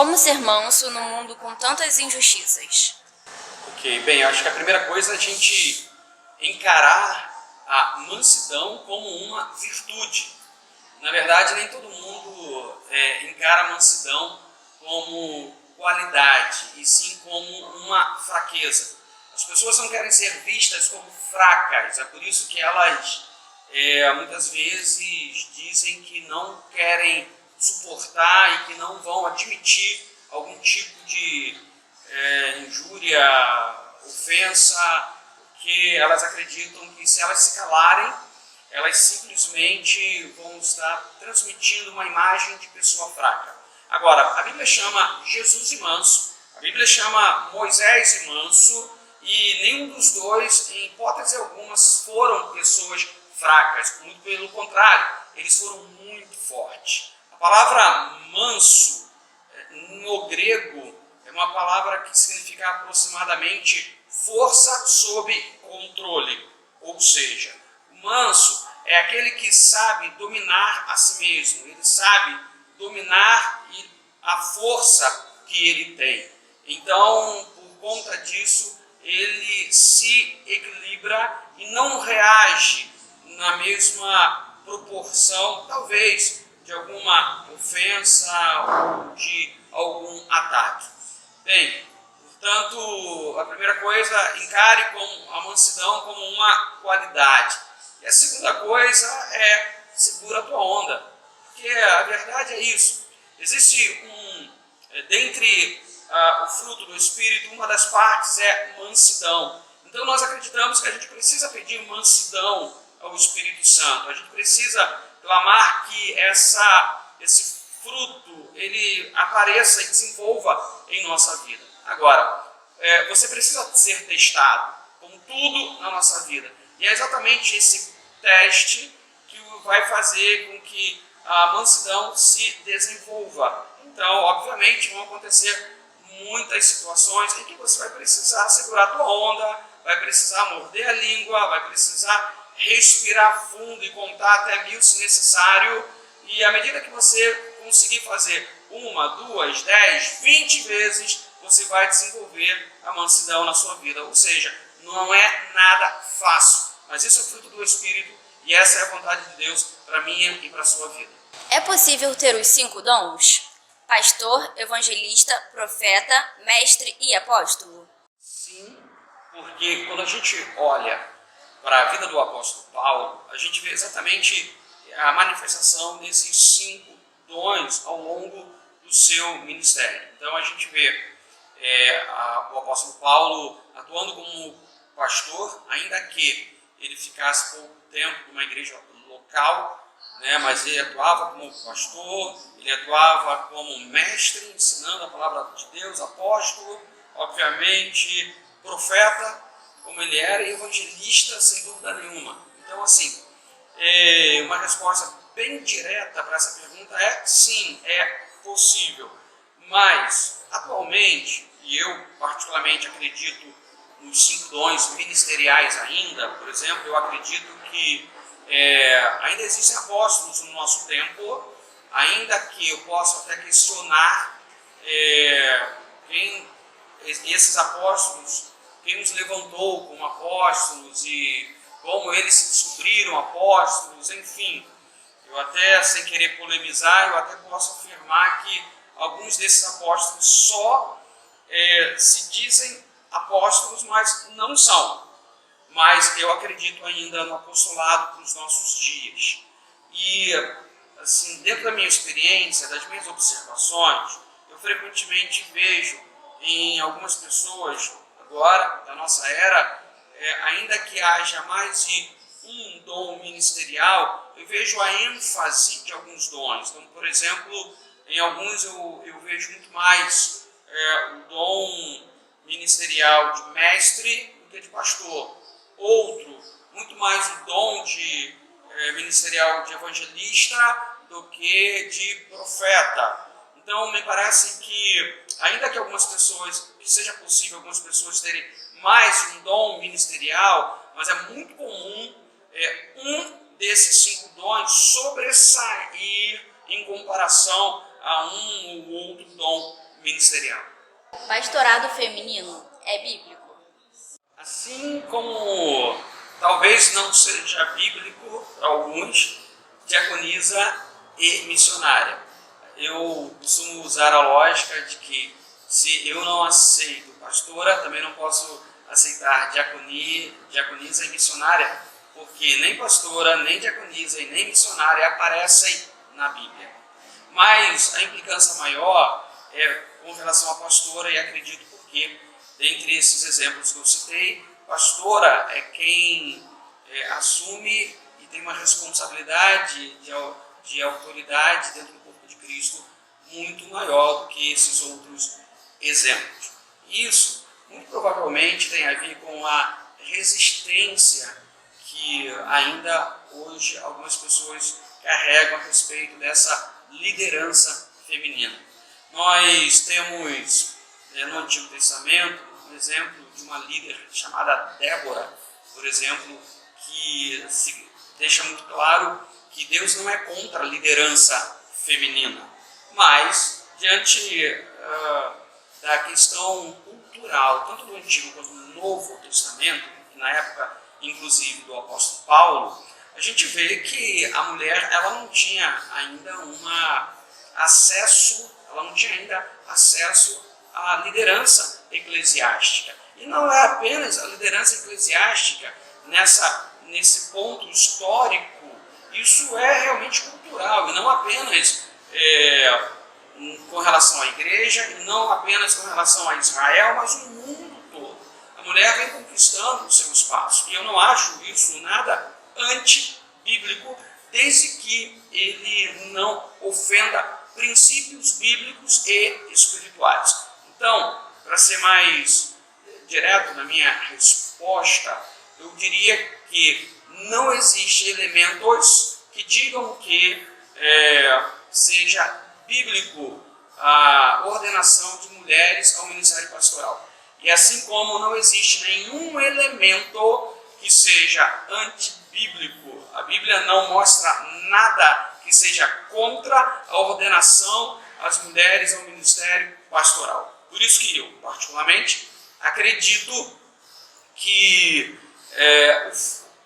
Como ser manso no mundo com tantas injustiças? Ok, bem, eu acho que a primeira coisa é a gente encarar a mansidão como uma virtude. Na verdade, nem todo mundo encara a mansidão como qualidade, e sim como uma fraqueza. As pessoas não querem ser vistas como fracas, é por isso que elas muitas vezes dizem que não querem suportar e que não vão admitir algum tipo de injúria, ofensa, porque elas acreditam que se elas se calarem, elas simplesmente vão estar transmitindo uma imagem de pessoa fraca. Agora, a Bíblia chama Jesus de manso, a Bíblia chama Moisés de manso, e nenhum dos dois, em hipótese alguma, foram pessoas fracas. Muito pelo contrário, eles foram muito fortes. A palavra manso, no grego, é uma palavra que significa aproximadamente força sob controle. Ou seja, o manso é aquele que sabe dominar a si mesmo, ele sabe dominar a força que ele tem. Então, por conta disso, ele se equilibra e não reage na mesma proporção, talvez, de alguma ofensa ou de algum ataque. Bem, portanto, a primeira coisa, encare a mansidão como uma qualidade. E a segunda coisa é segura a tua onda, porque a verdade é isso. Existe dentre o fruto do Espírito, uma das partes é mansidão. Então nós acreditamos que a gente precisa pedir mansidão ao Espírito Santo. A gente precisa clamar que esse fruto ele apareça e desenvolva em nossa vida. Agora, você precisa ser testado, como tudo na nossa vida. E é exatamente esse teste que vai fazer com que a mansidão se desenvolva. Então, obviamente, vão acontecer muitas situações em que você vai precisar segurar a tua onda, vai precisar morder a língua, vai precisar respirar fundo e contar até 1000 se necessário. E à medida que você conseguir fazer 1, 2, 10, 20 vezes, você vai desenvolver a mansidão na sua vida. Ou seja, não é nada fácil, mas isso é fruto do Espírito e essa é a vontade de Deus para a minha e para a sua vida. É possível ter os 5 dons? Pastor, evangelista, profeta, mestre e apóstolo? Sim, porque quando a gente olha para a vida do apóstolo Paulo, a gente vê exatamente a manifestação desses 5 dons ao longo do seu ministério. Então a gente vê o apóstolo Paulo atuando como pastor, ainda que ele ficasse pouco tempo numa igreja local, mas ele atuava como pastor, ele atuava como mestre, ensinando a palavra de Deus, apóstolo, obviamente, profeta, como ele era, e evangelista, sem dúvida nenhuma. Então, assim, uma resposta bem direta para essa pergunta é sim, é possível. Mas, atualmente, e eu particularmente acredito nos 5 dons ministeriais ainda, por exemplo, eu acredito que ainda existem apóstolos no nosso tempo, ainda que eu possa até questionar esses apóstolos, quem nos levantou como apóstolos e como eles se descobriram apóstolos, enfim. Eu até, sem querer polemizar, eu até posso afirmar que alguns desses apóstolos só se dizem apóstolos, mas não são. Mas eu acredito ainda no apostolado para os nossos dias. E, assim, dentro da minha experiência, das minhas observações, eu frequentemente vejo em algumas pessoas, agora, da nossa era, ainda que haja mais de um dom ministerial, eu vejo a ênfase de alguns dons. Então, por exemplo, em alguns eu vejo muito mais o dom ministerial de mestre do que de pastor. Outro, muito mais o dom ministerial de evangelista do que de profeta. Então, me parece que, ainda que algumas pessoas, que seja possível algumas pessoas terem mais de um dom ministerial, mas é muito comum um desses 5 dons sobressair em comparação a um ou outro dom ministerial. Pastorado feminino é bíblico? Assim como talvez não seja bíblico para alguns, diaconisa e missionária. Eu costumo usar a lógica de que se eu não aceito pastora, também não posso aceitar diaconisa e missionária, porque nem pastora, nem diaconisa e nem missionária aparecem na Bíblia. Mas a implicância maior é com relação à pastora, e acredito porque, dentre esses exemplos que eu citei, pastora é quem assume e tem uma responsabilidade de autoridade dentro do corpo de Cristo muito maior do que esses outros exemplos. Isso, muito provavelmente, tem a ver com a resistência que ainda hoje algumas pessoas carregam a respeito dessa liderança feminina. Nós temos no Antigo Testamento um exemplo de uma líder chamada Débora, por exemplo, que se deixa muito claro que Deus não é contra a liderança feminina, mas diante da questão cultural, tanto do Antigo quanto do Novo Testamento, e na época inclusive do apóstolo Paulo, a gente vê que a mulher ela não tinha ainda acesso à liderança eclesiástica. E não é apenas a liderança eclesiástica nesse ponto histórico, isso é realmente cultural, e não apenas com relação à igreja, e não apenas com relação a Israel, mas o mundo todo. A mulher vem conquistando o seu espaço, e eu não acho isso nada antibíblico, desde que ele não ofenda princípios bíblicos e espirituais. Então, para ser mais direto na minha resposta, eu diria que não existe elementos que digam que seja bíblico a ordenação de mulheres ao ministério pastoral. E assim como não existe nenhum elemento que seja antibíblico, a Bíblia não mostra nada que seja contra a ordenação às mulheres ao ministério pastoral. Por isso que eu, particularmente, acredito que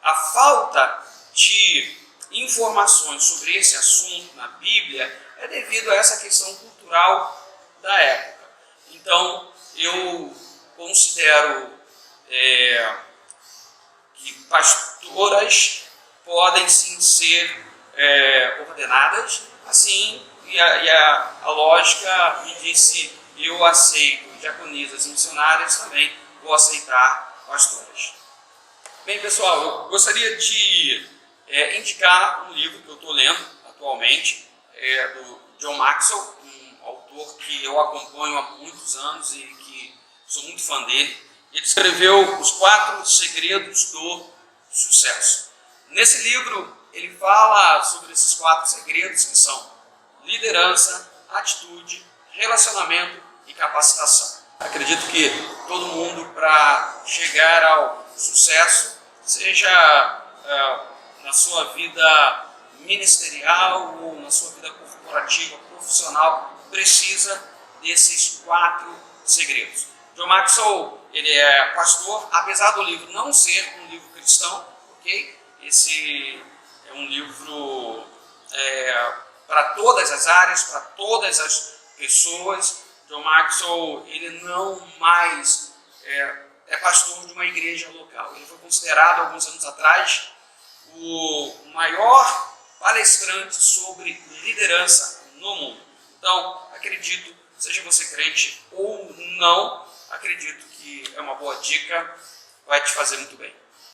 a falta de informações sobre esse assunto na Bíblia é devido a essa questão cultural da época. Então, eu considero que pastoras podem sim ser ordenadas, assim, e a lógica me disse, eu aceito diaconisas e missionárias, também vou aceitar pastoras. Bem, pessoal, eu gostaria de indicar um livro que eu estou lendo atualmente, do John Maxwell, um autor que eu acompanho há muitos anos e que sou muito fã dele. Ele escreveu Os 4 Segredos do Sucesso. Nesse livro, ele fala sobre esses 4 segredos que são liderança, atitude, relacionamento e capacitação. Acredito que todo mundo, para chegar ao sucesso, seja na sua vida ministerial ou na sua vida corporativa, profissional, precisa desses 4 segredos. John Maxwell, ele é pastor, apesar do livro não ser um livro cristão, ok? Esse é um livro para todas as áreas, para todas as pessoas. John Maxwell, ele não mais é pastor de uma igreja local. Ele foi considerado, alguns anos atrás, o maior palestrante sobre liderança no mundo. Então, acredito, seja você crente ou não, acredito que é uma boa dica, vai te fazer muito bem.